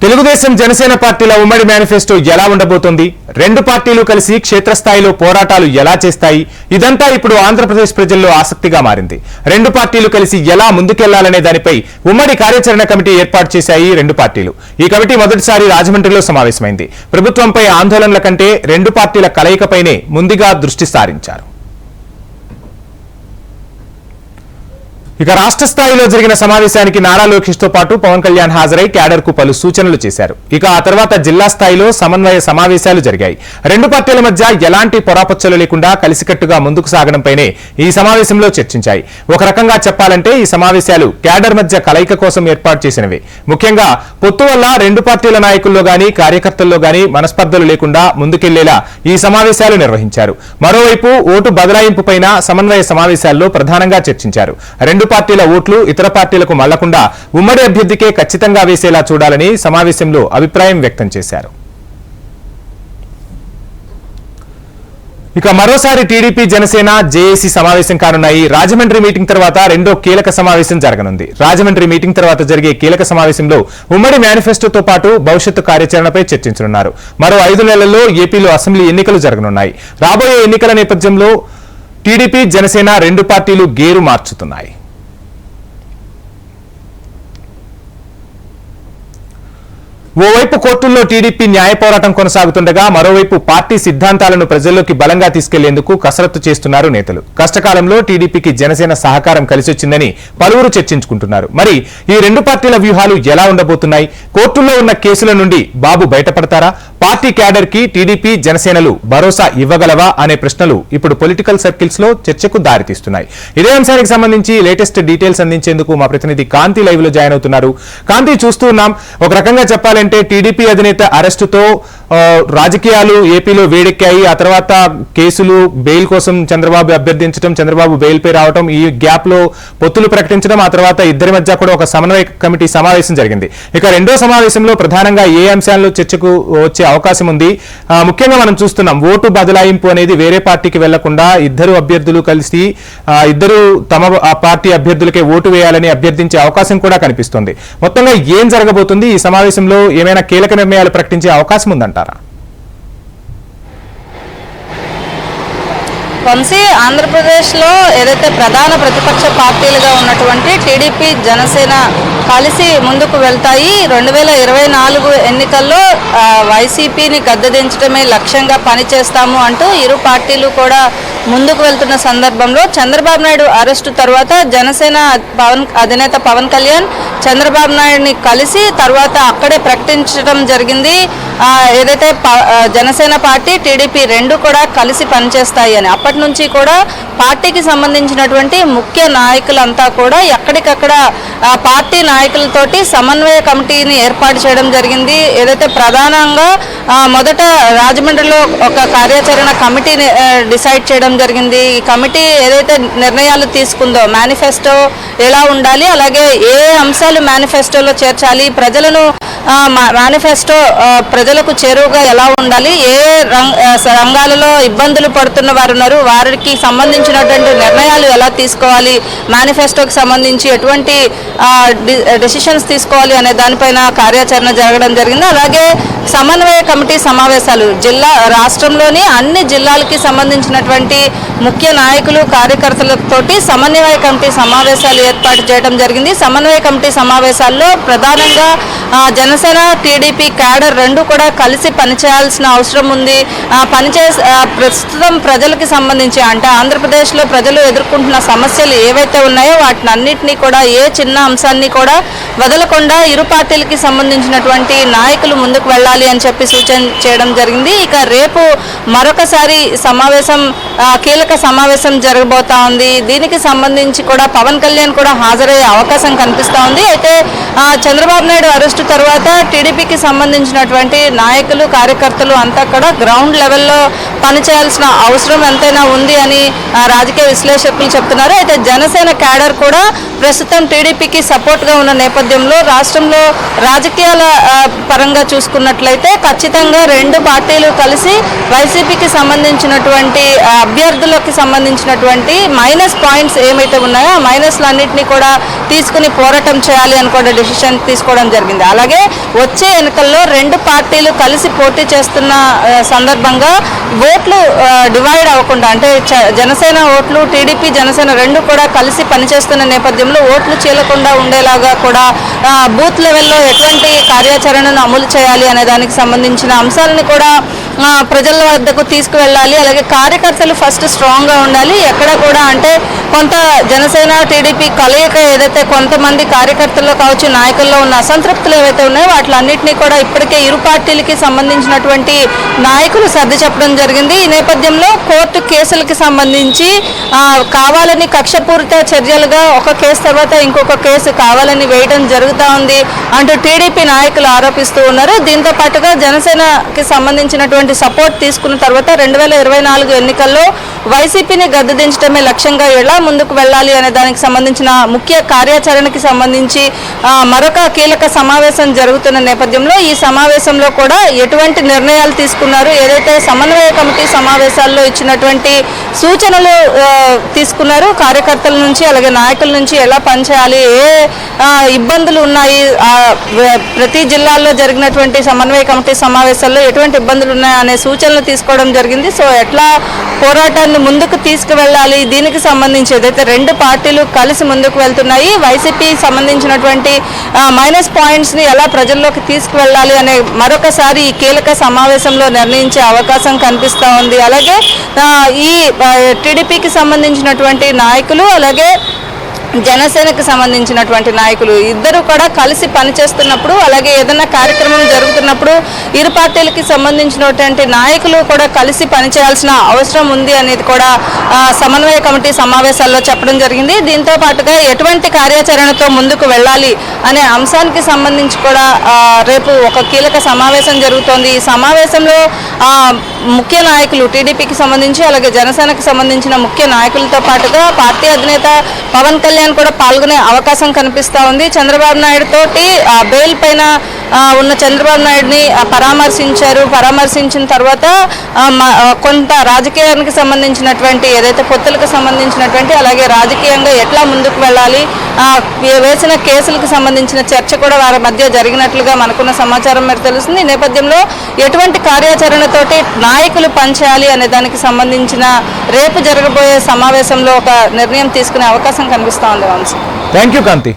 తెలుగుదేశం జనసేన పార్టీల ఉమ్మడి మేనిఫెస్టో ఎలా ఉండబోతోంది? రెండు పార్టీలు కలిసి క్షేత్రస్థాయిలో పోరాటాలు ఎలా చేస్తాయి? ఇదంతా ఇప్పుడు ఆంధ్రప్రదేశ్ ప్రజల్లో ఆసక్తిగా మారింది. రెండు పార్టీలు కలిసి ఎలా ముందుకెళ్లాలనే దానిపై ఉమ్మడి కార్యాచరణ కమిటీ ఏర్పాటు చేశాయి రెండు పార్టీలు. ఈ కమిటీ మొదటిసారి రాజమండ్రిలో సమావేశమైంది. ప్రభుత్వంపై ఆందోళనల కంటే రెండు పార్టీల కలయికపైనే ముందుగా దృష్టి సారించారు. ఇక రాష్ట్ర స్థాయిలో జరిగిన సమావేశానికి నారా లోకేష్ తో పాటు పవన్ కళ్యాణ్ హాజరై క్యాడర్ కు పలు సూచనలు చేశారు. ఇక ఆ తర్వాత జిల్లా స్థాయిలో సమన్వయ సమావేశాలు జరిగాయి. రెండు పార్టీల మధ్య ఎలాంటి పొరాపచ్చలు లేకుండా కలిసికట్టుగా ముందుకు సాగడంపైనే ఈ సమావేశంలో చర్చించాయి. ఒక రకంగా చెప్పాలంటే ఈ సమావేశాలు క్యాడర్ మధ్య కలయిక కోసం ఏర్పాటు చేసినవి. ముఖ్యంగా పొత్తు వల్ల రెండు పార్టీల నాయకుల్లో గానీ కార్యకర్తల్లో గానీ మనస్పర్ధలు లేకుండా ముందుకెళ్లేలా ఈ సమావేశాలు నిర్వహించారు. మరోవైపు ఓటు బదలాయింపు పైన సమన్వయ సమావేశాల్లో ప్రధానంగా చర్చించారు. రెండు పార్టీల ఓట్లు ఇతర పార్టీలకు మళ్లకుండా ఉమ్మడి అభ్యర్థికే ఖచ్చితంగా వేసేలా చూడాలని సమావేశంలో అభిప్రాయం వ్యక్తం చేశారు. ఇక మరోసారి టీడీపీ జనసేన జేఏసీ సమావేశం కానున్నాయి. రాజమండ్రి మీటింగ్ తర్వాత రెండో కీలక సమావేశం జరగనుంది. రాజమండ్రి మీటింగ్ తర్వాత జరిగే కీలక సమావేశంలో ఉమ్మడి మేనిఫెస్టోతో పాటు భవిష్యత్తు కార్యాచరణపై చర్చించనున్నారు. మరో 5 నెలల్లో ఏపీలో అసెంబ్లీ ఎన్నికలు జరగనున్నాయి. రాబోయే ఎన్నికల నేపథ్యంలో టీడీపీ జనసేన రెండు పార్టీలు గేరు మార్చుతున్నాయి. ఓవైపు కోర్టుల్లో టీడీపీ న్యాయ పోరాటం కొనసాగుతుండగా మరోవైపు పార్టీ సిద్ధాంతాలను ప్రజల్లోకి బలంగా తీసుకెళ్లేందుకు కసరత్తు చేస్తున్నారు నేతలు. కష్టకాలంలో టీడీపీకి జనసేన సహకారం కలిసొచ్చిందని పలువురు చర్చించుకుంటున్నారు. మరి ఈ రెండు పార్టీల వ్యూహాలు ఎలా ఉండబోతున్నాయి? కోర్టుల్లో ఉన్న కేసుల నుండి బాబు బయటపడతారా? పార్టీ క్యాడర్ కి టీడీపీ జనసేనలు భరోసా ఇవ్వగలవా అనే ప్రశ్నలు ఇప్పుడు పొలిటికల్ సర్కిల్స్ లో చర్చకు దారితీస్తున్నాయి. ఇదే అంశానికి సంబంధించి లేటెస్ట్ డీటెయిల్స్ అందించేందుకు మా ప్రతినిధి కాంతి లైవ్ లో జాయిన్ అవుతున్నారు. కాంతి, చూస్తూ ఉన్నాం, ఒక రకంగా చెప్పాలంటే టీడీపీ అధినేత అరెస్టుతో రాజకీయాలు ఏపీలో వేడెక్కాయి. ఆ తర్వాత కేసులు, బెయిల్ కోసం చంద్రబాబు అభ్యర్థించడం, చంద్రబాబు బెయిల్ పై రావడం, ఈ గ్యాప్ లో పొత్తులు ప్రకటించడం, ఆ తర్వాత ఇద్దరి మధ్య కూడా ఒక సమన్వయ కమిటీ సమావేశం జరిగింది. ఇక రెండో సమావేశంలో ప్రధానంగా ఏ అంశాల్లో చర్చకు వచ్చే అవకాశం ఉంది? ముఖ్యంగా మనం చూస్తున్నాం, ఓటు బదలాయింపు అనేది వేరే పార్టీకి వెళ్లకుండా ఇద్దరు అభ్యర్థులు కలిసి ఇద్దరు తమ పార్టీ అభ్యర్థులకే ఓటు వేయాలని అభ్యర్థించే అవకాశం కూడా కనిపిస్తుంది. మొత్తంగా ఏం జరగబోతుంది? ఈ సమావేశంలో ఏమైనా కీలక నిర్ణయాలు ప్రకటించే అవకాశం ఉందంటారా? వంశీ, ఆంధ్రప్రదేశ్లో ఏదైతే ప్రధాన ప్రతిపక్ష పార్టీలుగా ఉన్నటువంటి టీడీపీ జనసేన కలిసి ముందుకు వెళ్తాయి. 2024 ఎన్నికల్లో వైసీపీని గద్దెదించడమే లక్ష్యంగా పనిచేస్తాము అంటూ ఇరు పార్టీలు కూడా ముందుకు వెళ్తున్న సందర్భంలో చంద్రబాబు నాయుడు అరెస్టు తర్వాత జనసేన అధినేత పవన్ కళ్యాణ్ చంద్రబాబు నాయుడిని కలిసి తర్వాత అక్కడే ప్రకటించడం జరిగింది. ఏదైతే జనసేన పార్టీ, టీడీపీ రెండు కూడా కలిసి పనిచేస్తాయి అని. అప్పటి నుంచి కూడా పార్టీకి సంబంధించినటువంటి ముఖ్య నాయకులంతా కూడా ఎక్కడికక్కడ పార్టీ నాయకులతోటి సమన్వయ కమిటీని ఏర్పాటు చేయడం జరిగింది. ఏదైతే ప్రధానంగా మొదట రాజమండ్రిలో ఒక కార్యాచరణ కమిటీని డిసైడ్ చేయడం జరిగింది. ఈ కమిటీ ఏదైతే నిర్ణయాలు తీసుకుందో, మేనిఫెస్టో ఎలా ఉండాలి, అలాగే ఏ అంశాలు మేనిఫెస్టోలో చేర్చాలి, ప్రజలను మేనిఫెస్టో ప్రజలకు చేరువుగా ఎలా ఉండాలి, ఏ రంగాలలో ఇబ్బందులు పడుతున్న వారు ఉన్నారు, వారికి సంబంధించినటువంటి నిర్ణయాలు ఎలా తీసుకోవాలి, మేనిఫెస్టోకి సంబంధించి ఎటువంటి డెసిషన్స్ తీసుకోవాలి అనే దానిపైన కార్యాచరణ జరగడం జరిగింది. అలాగే సమన్వయ కమిటీ సమావేశాలు రాష్ట్రంలోని అన్ని జిల్లాలకి సంబంధించినటువంటి ముఖ్య నాయకులు, కార్యకర్తలతోటి సమన్వయ కమిటీ సమావేశాలు ఏర్పాటు చేయడం జరిగింది. సమన్వయ కమిటీ సమావేశాల్లో ప్రధానంగా జనసేన, టీడీపీ క్యాడర్ రెండు కూడా కలిసి పనిచేయాల్సిన అవసరం ఉంది. ప్రస్తుతం ప్రజలకి సంబంధించి, అంటే ఆంధ్రప్రదేశ్లో ప్రజలు ఎదుర్కొంటున్న సమస్యలు ఏవైతే ఉన్నాయో వాటిని అన్నింటినీ కూడా, ఏ చిన్న అంశాన్ని కూడా వదలకుండా ఇరు పార్టీలకి సంబంధించినటువంటి నాయకులు ముందుకు వెళ్ళాలి అని చెప్పి సూచన చేయడం జరిగింది. ఇక రేపు మరొకసారి కీలక సమావేశం జరగబోతా ఉంది. దీనికి సంబంధించి కూడా పవన్ కళ్యాణ్ కూడా హాజరయ్యే అవకాశం కనిపిస్తూ ఉంది. అయితే చంద్రబాబు నాయుడు అరెస్టు తర్వాత టీడీపీకి సంబంధించినటువంటి నాయకులు, కార్యకర్తలు అంతా కూడా గ్రౌండ్ లెవెల్లో పనిచేయాల్సిన అవసరం ఎంతైనా ఉంది అని రాజకీయ విశ్లేషకులు చెప్తున్నారు. అయితే జనసేన క్యాడర్ కూడా ప్రస్తుతం టీడీపీకి సపోర్ట్గా ఉన్న నేపథ్యంలో రాష్ట్రంలో రాజకీయాల పరంగా చూసుకున్నట్లయితే ఖచ్చితంగా రెండు పార్టీలు కలిసి వైసీపీకి సంబంధించినటువంటి అభ్యర్థులకు సంబంధించినటువంటి మైనస్ పాయింట్స్ ఏమైతే ఉన్నాయో ఆ మైనస్లన్నింటినీ కూడా తీసుకుని పోరాటం చేయాలి అని కూడా డెసిషన్ తీసుకోవడం జరిగింది. అలాగే వచ్చే ఎన్నికల్లో రెండు పార్టీలు కలిసి పోటీ చేస్తున్న సందర్భంగా ఓట్లు డివైడ్ అవ్వకుండా, అంటే జనసేన ఓట్లు టీడీపీ జనసేన రెండు కూడా కలిసి పనిచేస్తున్న నేపథ్యంలో ఓట్లు చీలకుండా ఉండేలాగా కూడా బూత్ లెవెల్లో ఎటువంటి కార్యాచరణను అమలు చేయాలి అనే దానికి సంబంధించిన అంశాలను కూడా ప్రజల వద్దకు తీసుకువెళ్ళాలి. అలాగే కార్యకర్తలు ఫస్ట్ స్ట్రాంగ్గా ఉండాలి. ఎక్కడ కూడా అంటే కొంత జనసేన టీడీపీ కలయిక ఏదైతే కొంతమంది కార్యకర్తల్లో కావచ్చు నాయకుల్లో ఉన్న అసంతృప్తులు ఏవైతే ఉన్నాయో వాటిలన్నింటినీ కూడా ఇప్పటికే ఇరు పార్టీలకి సంబంధించినటువంటి నాయకులు సర్ది చెప్పడం జరిగింది. ఈ నేపథ్యంలో కోర్టు కేసులకి సంబంధించి కావాలని కక్షపూరిత చర్యలుగా ఒక కేసు తర్వాత ఇంకొక కేసు కావాలని వేయడం జరుగుతూ ఉంది అంటూ టీడీపీ నాయకులు ఆరోపిస్తూ ఉన్నారు. దీంతో పాటుగా జనసేనకి సంబంధించినటువంటి సపోర్ట్ తీసుకున్న తర్వాత 2024 ఎన్నికల్లో వైసీపీని గద్దెదించడమే లక్ష్యంగా ఎలా ముందుకు వెళ్ళాలి అనే దానికి సంబంధించిన ముఖ్య కార్యాచరణకి సంబంధించి మరొక కీలక సమావేశం జరుగుతున్న నేపథ్యంలో ఈ సమావేశంలో కూడా ఎటువంటి నిర్ణయాలు తీసుకున్నారు, ఏదైతే సమన్వయ కమిటీ సమావేశాల్లో ఇచ్చినటువంటి సూచనలు తీసుకున్నారు కార్యకర్తల నుంచి అలాగే నాయకుల నుంచి ఎలా పనిచేయాలి, ఏ ఇబ్బందులు ఉన్నాయి, ప్రతి జిల్లాల్లో జరిగినటువంటి సమన్వయ కమిటీ సమావేశాల్లో ఎటువంటి ఇబ్బందులు ఉన్నాయి అనే సూచనలు తీసుకోవడం జరిగింది. సో ఎట్లా పోరాటాన్ని ముందుకు తీసుకువెళ్ళాలి, దీనికి సంబంధించి ఏదైతే రెండు పార్టీలు కలిసి ముందుకు వెళ్తున్నాయి, వైసీపీ సంబంధించినటువంటి మైనస్ పాయింట్స్ని ఎలా ప్రజల్లోకి తీసుకువెళ్ళాలి అనే మరొకసారి ఈ కీలక సమావేశంలో నిర్ణయించే అవకాశం కనిపిస్తూ ఉంది. అలాగే ఈ టీడీపీకి సంబంధించినటువంటి నాయకులు అలాగే జనసేనకు సంబంధించినటువంటి నాయకులు ఇద్దరు కూడా కలిసి పనిచేస్తున్నప్పుడు అలాగే ఏదైనా కార్యక్రమం జరుగుతున్నప్పుడు ఇరు పార్టీలకి సంబంధించినటువంటి నాయకులు కూడా కలిసి పనిచేయాల్సిన అవసరం ఉంది అనేది కూడా సమన్వయ కమిటీ సమావేశాల్లో చెప్పడం జరిగింది. దీంతో పాటుగా ఎటువంటి కార్యాచరణతో ముందుకు వెళ్ళాలి అనే అంశానికి సంబంధించి కూడా రేపు ఒక కీలక సమావేశం జరుగుతోంది. ఈ సమావేశంలో ముఖ్య నాయకులు టీడీపీకి సంబంధించి అలాగే జనసేనకు సంబంధించిన ముఖ్య నాయకులతో పాటుగా పార్టీ అధినేత పవన్ కళ్యాణ్ కూడా పాల్గొనే అవకాశం కనిపిస్తూ ఉంది. చంద్రబాబు నాయుడు తోటి బెయిల్ పైన ఉన్న చంద్రబాబు నాయుడిని పరామర్శించిన తర్వాత కొంత రాజకీయానికి సంబంధించినటువంటి ఏదైతే పొత్తులకు సంబంధించినటువంటి అలాగే రాజకీయంగా ఎట్లా ముందుకు వెళ్ళాలి, వేసిన కేసులకు సంబంధించిన చర్చ కూడా వారి మధ్య జరిగినట్లుగా మనకున్న సమాచారం మేరకు తెలుస్తుంది. ఈ నేపథ్యంలో ఎటువంటి కార్యాచరణతోటి నాయకులు పనిచేయాలి అనే దానికి సంబంధించిన రేపు జరగబోయే సమావేశంలో ఒక నిర్ణయం తీసుకునే అవకాశం కనిపిస్తూ ఉంది. Thank you Kanthi.